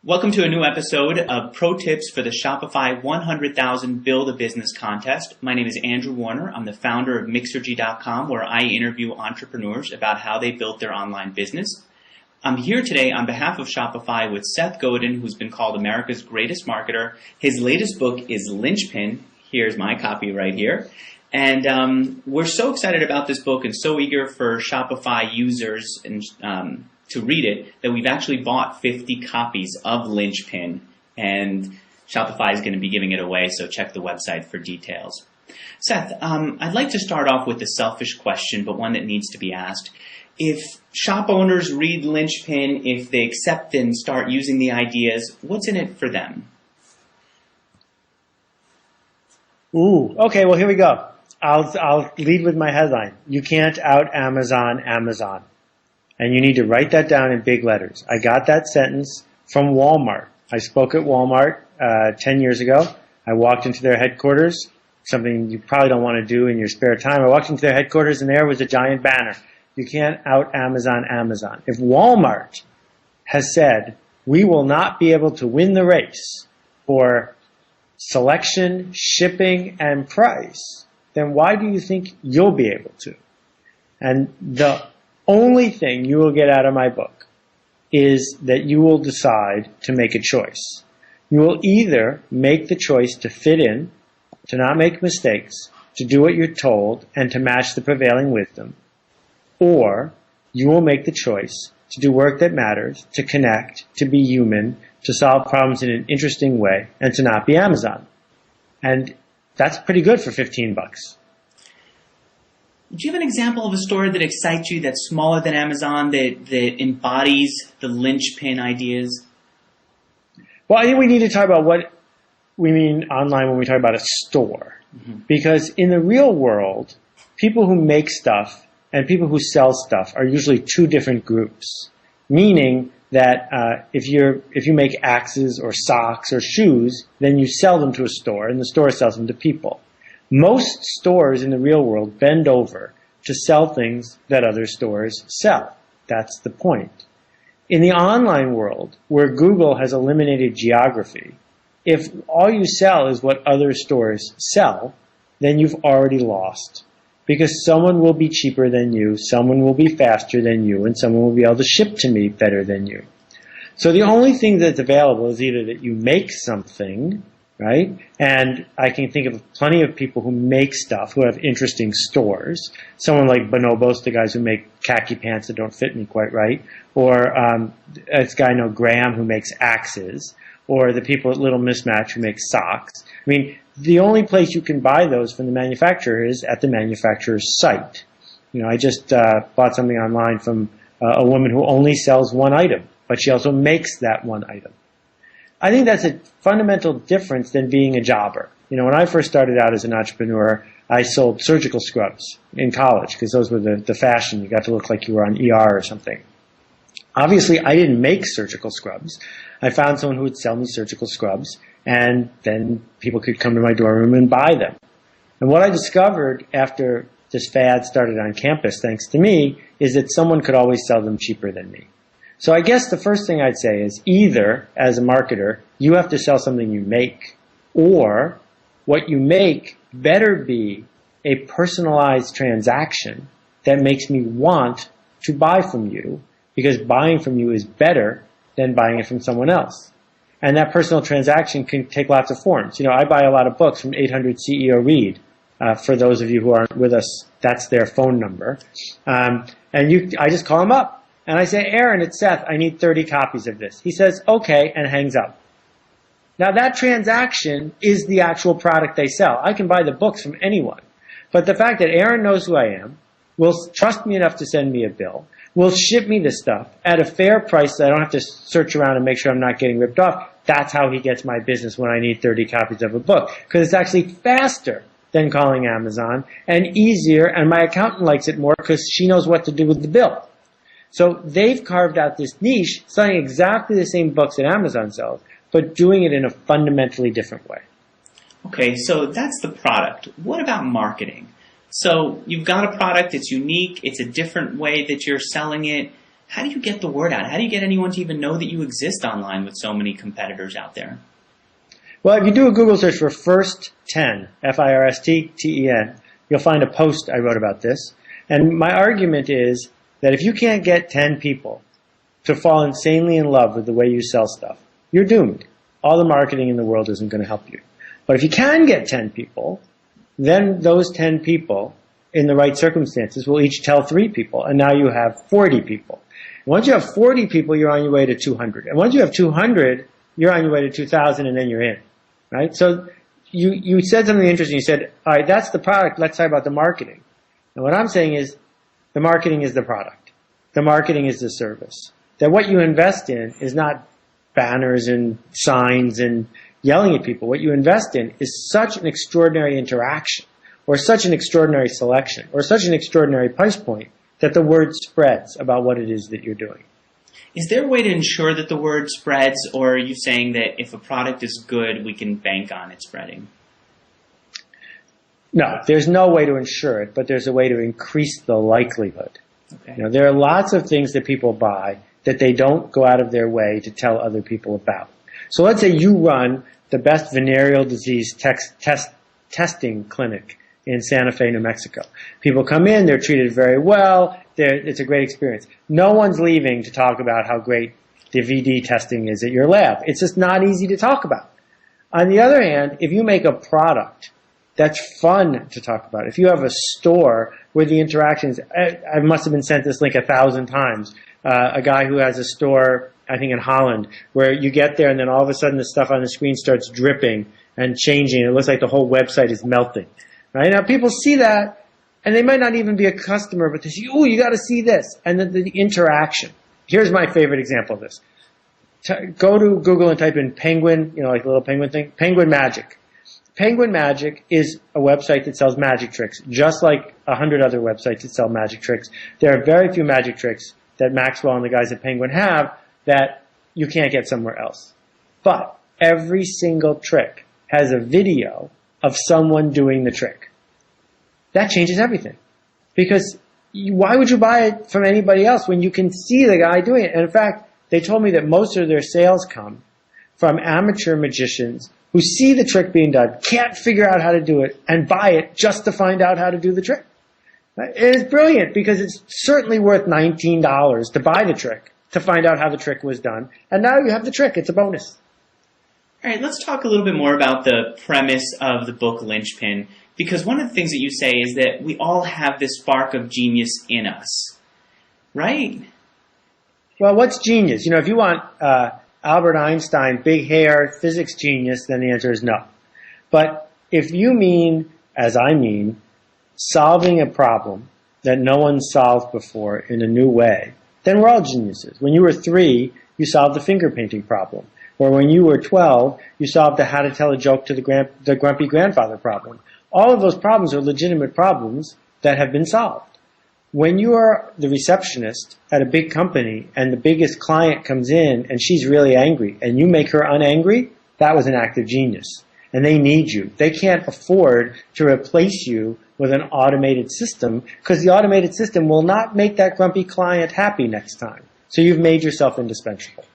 Welcome to a new episode of Pro Tips for the Shopify 100,000 Build a Business Contest. My name is Andrew Warner. I'm the founder of Mixergy.com, where I interview entrepreneurs about how they built their online business. I'm here today on behalf of Shopify with Seth Godin, who's been called America's greatest marketer. His latest book is Linchpin. Here's my copy right here. And we're so excited about this book and so eager for Shopify users and to read it that we've actually bought 50 copies of Linchpin, and Shopify is going to be giving it away, so check the website for details. Seth, I'd like to start off with a selfish question, but one that needs to be asked. If shop owners read Linchpin, if they accept and start using the ideas, what's in it for them? Ooh, okay, well, here we go. I'll lead with my headline. You can't out Amazon Amazon. And you need to write that down in big letters. I got that sentence from Walmart. I spoke at Walmart 10 years ago. I walked into their headquarters, something you probably don't want to do in your spare time. I walked into their headquarters and there was a giant banner. You can't out Amazon Amazon. If Walmart has said, we will not be able to win the race for selection, shipping, and price, then why do you think you'll be able to? And the only thing you will get out of my book is that you will decide to make a choice. You will either make the choice to fit in, to not make mistakes, to do what you're told, and to match the prevailing wisdom, or you will make the choice to do work that matters, to connect, to be human, to solve problems in an interesting way, and to not be Amazon. And that's pretty good for $15. Do you have an example of a store that excites you, that's smaller than Amazon, that embodies the Linchpin ideas? Well, I think we need to talk about what we mean online when we talk about a store. Mm-hmm. Because in the real world, people who make stuff and people who sell stuff are usually two different groups. Meaning that if you make axes or socks or shoes, then you sell them to a store and the store sells them to people. Most stores in the real world bend over to sell things that other stores sell. That's the point. In the online world, where Google has eliminated geography, if all you sell is what other stores sell, then you've already lost. Because someone will be cheaper than you, someone will be faster than you, and someone will be able to ship to me better than you. So the only thing that's available is either that you make something, right? And I can think of plenty of people who make stuff, who have interesting stores. Someone like Bonobos, the guys who make khaki pants that don't fit me quite right. Or this guy I know, Graham, who makes axes. Or the people at Little Mismatch who make socks. I mean, the only place you can buy those from the manufacturer is at the manufacturer's site. You know, I just bought something online from a woman who only sells one item, but she also makes that one item. I think that's a fundamental difference than being a jobber. You know, when I first started out as an entrepreneur, I sold surgical scrubs in college because those were the fashion. You got to look like you were on ER or something. Obviously, I didn't make surgical scrubs. I found someone who would sell me surgical scrubs, and then people could come to my dorm room and buy them. And what I discovered after this fad started on campus, thanks to me, is that someone could always sell them cheaper than me. So I guess the first thing I'd say is either, as a marketer, you have to sell something you make, or what you make better be a personalized transaction that makes me want to buy from you, because buying from you is better than buying it from someone else. And that personal transaction can take lots of forms. You know, I buy a lot of books from 800 CEO Read. For those of you who aren't with us, that's their phone number. I just call them up. And I say, Aaron, it's Seth. I need 30 copies of this. He says, okay, and hangs up. Now that transaction is the actual product they sell. I can buy the books from anyone. But the fact that Aaron knows who I am, will trust me enough to send me a bill, will ship me this stuff at a fair price so I don't have to search around and make sure I'm not getting ripped off, that's how he gets my business when I need 30 copies of a book. Because it's actually faster than calling Amazon and easier, and my accountant likes it more because she knows what to do with the bill. So they've carved out this niche, selling exactly the same books that Amazon sells, but doing it in a fundamentally different way. Okay, so that's the product. What about marketing? So you've got a product, it's unique, it's a different way that you're selling it. How do you get the word out? How do you get anyone to even know that you exist online with so many competitors out there? Well, if you do a Google search for First 10, First-Ten, you'll find a post I wrote about this. And my argument is that if you can't get 10 people to fall insanely in love with the way you sell stuff, you're doomed. All the marketing in the world isn't going to help you. But if you can get 10 people, then those 10 people, in the right circumstances, will each tell 3 people, and now you have 40 people. And once you have 40 people, you're on your way to 200. And once you have 200, you're on your way to 2,000, and then you're in. Right? So you said something interesting. You said, all right, that's the product. Let's talk about the marketing. And what I'm saying is the marketing is the product. The marketing is the service. That what you invest in is not banners and signs and yelling at people. What you invest in is such an extraordinary interaction or such an extraordinary selection or such an extraordinary price point that the word spreads about what it is that you're doing. Is there a way to ensure that the word spreads, or are you saying that if a product is good, we can bank on it spreading? No, there's no way to ensure it, but there's a way to increase the likelihood. Okay. You know, there are lots of things that people buy that they don't go out of their way to tell other people about. So let's say you run the best venereal disease testing clinic in Santa Fe, New Mexico. People come in, they're treated very well, it's a great experience. No one's leaving to talk about how great the VD testing is at your lab. It's just not easy to talk about. On the other hand, if you make a product that's fun to talk about, if you have a store where the interactions, I must have been sent this link 1,000 times, a guy who has a store, I think in Holland, where you get there and then all of a sudden the stuff on the screen starts dripping and changing. It looks like the whole website is melting. Right? Now people see that, and they might not even be a customer, but they say, "Ooh, you got to see this." And then the interaction. Here's my favorite example of this. Go to Google and type in penguin, like the little penguin thing, Penguin Magic. Penguin Magic is a website that sells magic tricks, just like 100 other websites that sell magic tricks. There are very few magic tricks that Maxwell and the guys at Penguin have that you can't get somewhere else. But every single trick has a video of someone doing the trick. That changes everything. Because why would you buy it from anybody else when you can see the guy doing it? And in fact, they told me that most of their sales come from amateur magicians who see the trick being done, can't figure out how to do it, and buy it just to find out how to do the trick. It is brilliant because it's certainly worth $19 to buy the trick, to find out how the trick was done. And now you have the trick. It's a bonus. All right, let's talk a little bit more about the premise of the book Linchpin, because one of the things that you say is that we all have this spark of genius in us, right? Well, what's genius? If you want Albert Einstein, big hair, physics genius, then the answer is no. But if you mean, as I mean, solving a problem that no one solved before in a new way, then we're all geniuses. When you were 3, you solved the finger painting problem. Or when you were 12, you solved the how to tell a joke to the grumpy grandfather problem. All of those problems are legitimate problems that have been solved. When you are the receptionist at a big company and the biggest client comes in and she's really angry and you make her unangry, that was an act of genius. And they need you. They can't afford to replace you with an automated system because the automated system will not make that grumpy client happy next time. So you've made yourself indispensable.